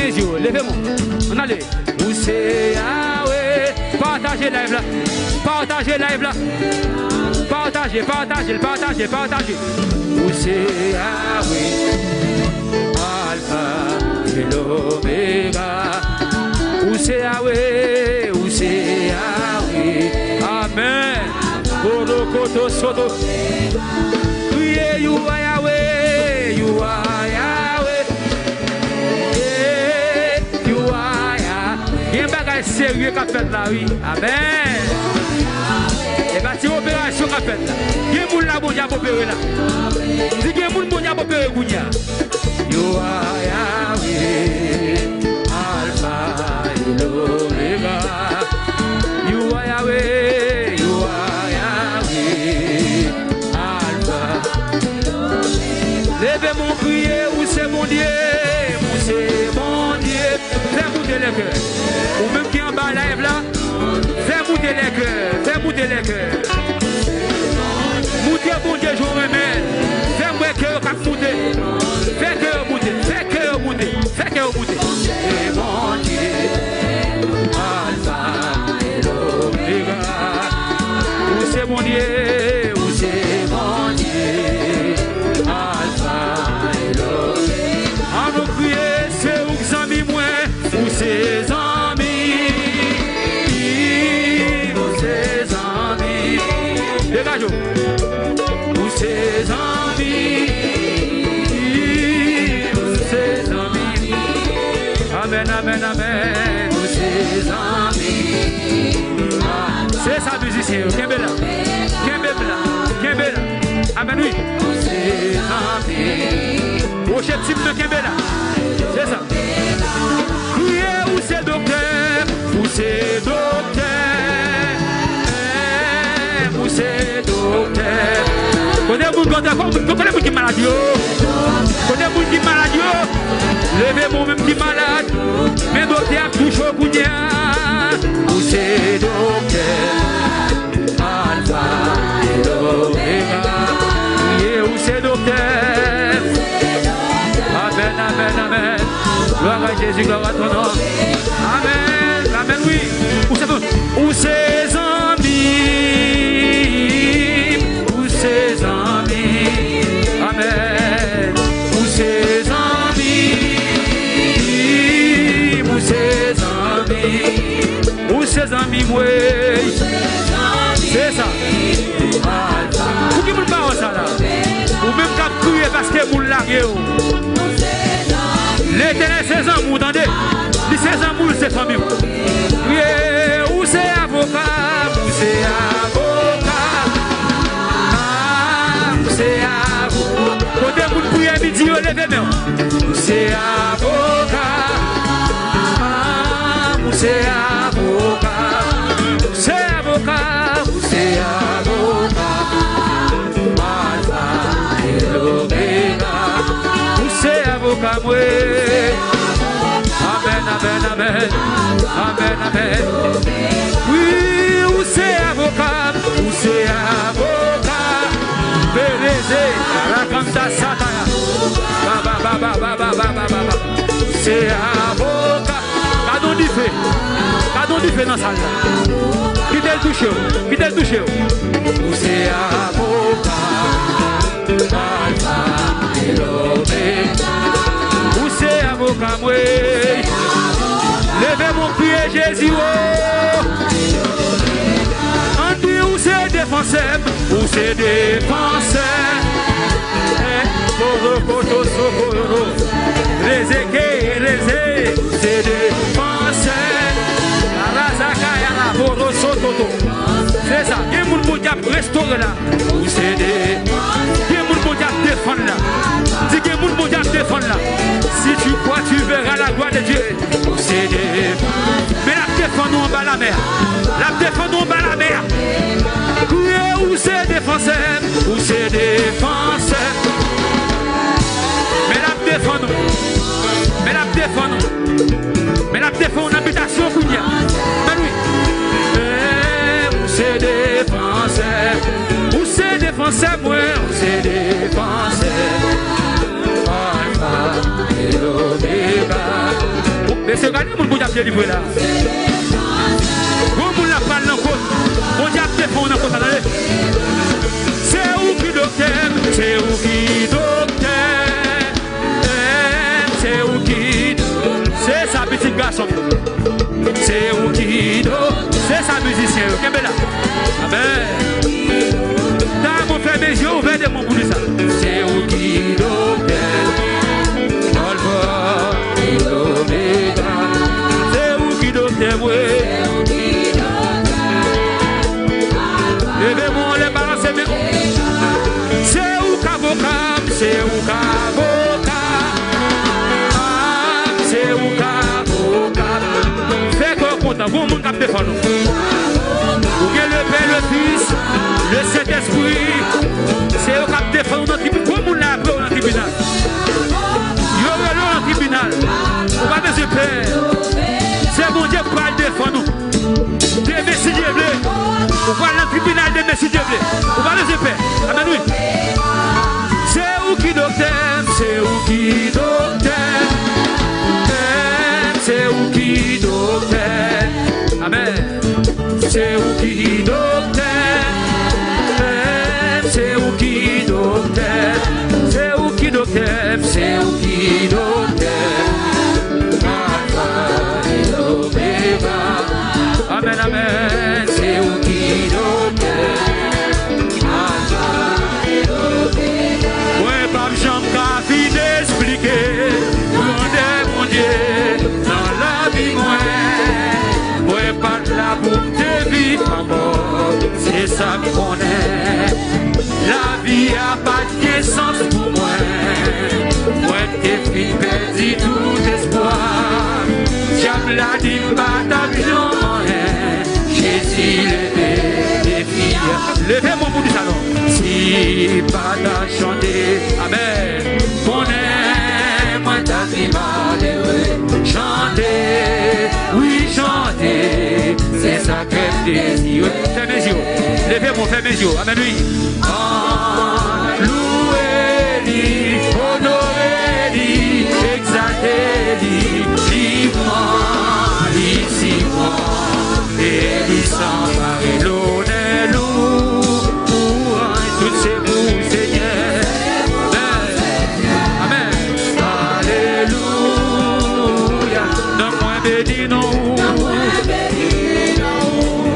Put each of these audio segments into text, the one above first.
mes yeux, levez-moi. On allait. Où c'est Yahweh? Partagez live là. Partagez live là. Partagez. Où c'est Yahweh? Alpha et l'Oméga. Où c'est Yahweh? Où c'est Yahweh? Amen. Borokoto soto. Yeah, you are Yahweh. You are Yahweh. Yeah, you are Yahweh. Il y a un bagage sérieux qu'a fait là, oui. Amen. Et bien, c'est l'opération qu'a fait là. Il y a un monde là, bon, il y a opéré là. Il y a un monde bon, il y a opéré Gounia. You are Yahweh. Alpha et l'Oméga. You are Yahweh. You are Yahweh. Alpha. Levez mon prier, où c'est mon Dieu? Où c'est mon Dieu? Fais monter les cœurs. Ou même qui est en bas live là, fais monter les cœurs. Fais monter les cœurs. Montez mon Dieu, je vous remets. Fais mon cœur cap monter. Fais cœur monter. Fais cœur monter. Fais cœur monter. C'est mon Dieu. Alpha et l'Oméga. Où c'est mon Dieu? Où c'est mon Dieu? Alpha et l'Oméga. À nous crier, c'est où que amis moi? Où c'est amis? Où c'est amis? Dégage-vous. Où c'est amis? Où c'est amis? Amen, amen, amen. Où c'est amis? C'est ça, musicien. Kembela. Kembela. Amen, oui. Où c'est amis? Prochain type de Kembela. C'est ça. Criez où c'est docteur? Où c'est docteur? Où c'est docteur? Connaissez-vous qui est malade? Connaissez-vous qui est malade? Levez-moi même qui est malade. Mais docteur touche au Gounia. Où c'est docteur? Alpha et l'Oméga. Criez où c'est docteur? Amen, amen, amen. Gloire à Jésus, gloire à ton nom. Amen, amen, oui. Où c'est bon? Où c'est amis? Où c'est amis? Amen. Où c'est amis? Où c'est amis? Où c'est amis, oui. C'est ça. Vous qui vous parlez ça là? Ou même qu'à crier parce que vous l'arrivez. L'éternel, c'est amour, attendez. C'est amour, c'est famille. Oui, où c'est avocat? Où c'est avocat? Où c'est avocat? Côté vous priez midi, levez main. Où c'est avocat? Où c'est avocat? C'est avocat. Où c'est avocat? Alpha et l'Oméga. Où c'est avocat, moi? Amen, amen, amen. Amen, amen. Oui, où c'est avocat? Où c'est avocat? Bérésé, la canta sataya. Baba. C'est avocat. Cadon du fait dans sa salle. Qui t'a touché? Où c'est avocat? Alpha et l'Oméga. Où c'est avocat, moi? Levez mon pied, Jésus. On dit où c'est défenseur? Où c'est défenseur? Borokoto socorro. Rézé. C'est défenseur. La zakaya la borosototo. C'est ça. Il y a un monde qui a restauré là. Où c'est défenseur? Il y a un monde qui a défendu là. Dis qu'il y a un monde qui a défendu là. Si tu crois, tu verras la gloire de Dieu. C'est défenseur. Mais la défendu en bas la mer. Criez où c'est défenseur? Où c'est défenseur? Mais la défendu en habitation Kounia. Mais oui. Où c'est défenseur? Où c'est défenseur, moi? Où c'est défenseur? Alpha et l'Oméga. c'est regardez mon Dieu a délivré là. Bon, la parle dans côte. Mon Dieu a défendu dans côte. C'est où qui docteur, c'est où qui docteur, c'est où qui, c'est sa petite garçon. C'est où qui c'est sa musicien. Qu'est-ce que là? Amen. Dans mon frère mes yeux ouverts de mon bout de ça. C'est où qui docteur, Alpha et l'Oméga. C'est où qui docteur, oui. Levez-moi les balances, c'est où qu'avocat, c'est où qu'avocat, c'est où qu'avocat. Fais quoi content, vous mon cap de fond. Vous avez le Père, le Fils, le Saint-Esprit, c'est au cap de fond dans le tribunal. Vous mon l'a appris dans le tribunal. Il y aura dans le tribunal. On va de ce Père. C'est mon Dieu pour le défendre nous. Des messieurs bleus. On va dans le tribunal des messieurs bleus. On va de ce Père. Amen, oui. C'est où qui docteur, c'est où qui docteur, c'est où qui docteur, amen. C'est où qui docteur, c'est où qui docteur, c'est où qui docteur, c'est où qui docteur, Alpha et l'Oméga, amen, amen. C'est où qui docteur, Alpha et l'Oméga. Ouais, pas j'en capis d'expliquer, mon Dieu, dans la vie, ouais, pas là pour te vivre encore, c'est ça qu'on est. La vie a pas de sens pour moi, ouais, t'es fini, perdu tout espoir. J'aime la dit, pas d'argent, Jésus levé les filles. Levez mon bout du salon. Si pas d'à chanter, amen. Mon aime, moi t'as dit malheureux. Chanter, oui chanter, c'est ça que je désire. Fais mes yeux, levez mon, fais mes yeux, amen oui. Louez-lui, honorez-lui, exaltez-lui, vivement, ici moi. Et il s'en l'honneur, pour toutes ces bouts, Seigneur. Amen. Alléluia. Dans moi béni non.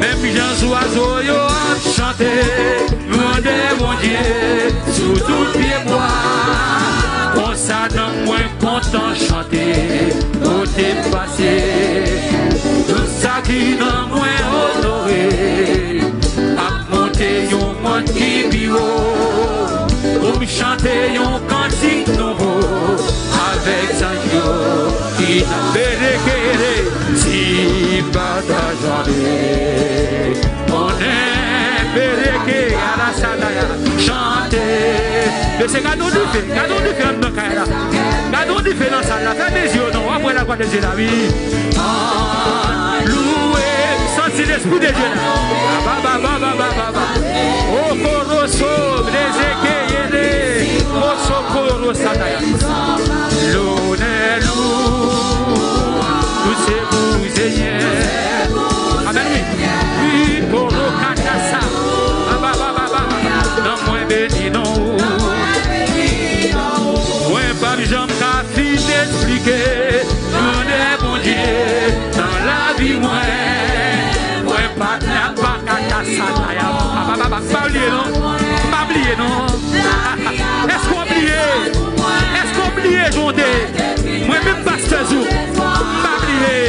Même gens oiseaux yo chanter, demandez mon Dieu sous tout pied bois. On ça dans moi content chanter, côté passé. Tout ça qui dans moi honoré, à monter yon monde qui bio, pour me chanter yon cantique nouveau, avec Sanjo qui n'a bénéqué, si pas d'ajouter, on est bénéqué à la salaya, chanter, mais c'est cadeau du fait dans le cas là, cadeau du fait dans ça là, fais mes yeux non, après la voix de Dieu la vie. C'est l'esprit de Dieu là. Oh, Koroso, les équerres, oh, Sokoro Sataya. L'honneur, tous ces bouts, Seigneur. Amen, oui. Koro Katasa. Dans moi béni non. Moi, pas j'en capis d'expliquer. Mon Dieu, dans la vie, moi. Pas oublier non, pas oublier non. Est-ce qu'on oublie? Est-ce qu'on oublie Jondé? Moi-même pasteur Zou. Pas oublier,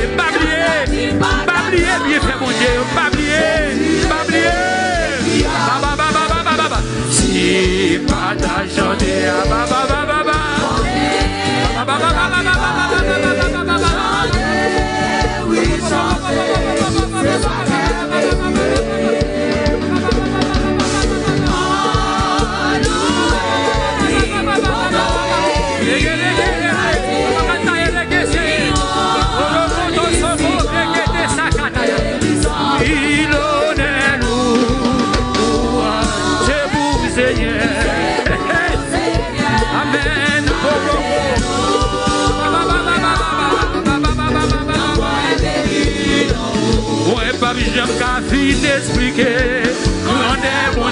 bien fait mon Dieu. Pas oublier. Si pas Jondé, Amen. pas j'aime qu'à vite expliquer. On est bon